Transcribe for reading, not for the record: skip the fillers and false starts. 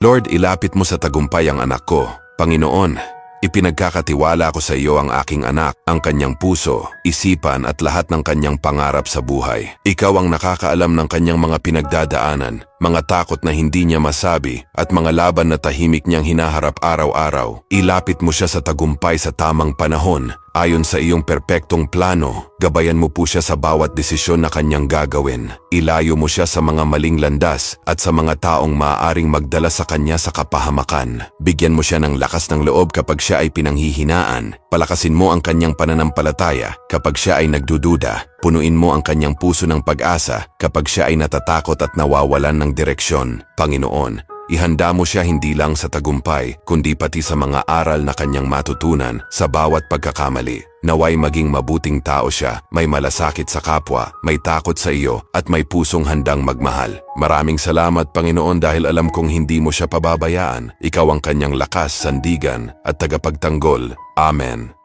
Lord, ilapit mo sa tagumpay ang anak ko. Panginoon, ipinagkakatiwala ko sa iyo ang aking anak, ang kanyang puso, isipan at lahat ng kanyang pangarap sa buhay. Ikaw ang nakakaalam ng kanyang mga pinagdadaanan, mga takot na hindi niya masabi at mga laban na tahimik niyang hinaharap araw-araw. Ilapit mo siya sa tagumpay sa tamang panahon. Ayon sa iyong perpektong plano, gabayan mo po siya sa bawat desisyon na kanyang gagawin. Ilayo mo siya sa mga maling landas at sa mga taong maaaring magdala sa kanya sa kapahamakan. Bigyan mo siya ng lakas ng loob kapag siya ay pinanghihinaan. Palakasin mo ang kanyang pananampalataya kapag siya ay nagdududa. Punuin mo ang kanyang puso ng pag-asa kapag siya ay natatakot at nawawalan ng direksyon. Panginoon, ihanda mo siya hindi lang sa tagumpay, kundi pati sa mga aral na kanyang matutunan sa bawat pagkakamali. Naway maging mabuting tao siya, may malasakit sa kapwa, may takot sa iyo, at may pusong handang magmahal. Maraming salamat, Panginoon, dahil alam kong hindi mo siya pababayaan. Ikaw ang kanyang lakas, sandigan, at tagapagtanggol. Amen.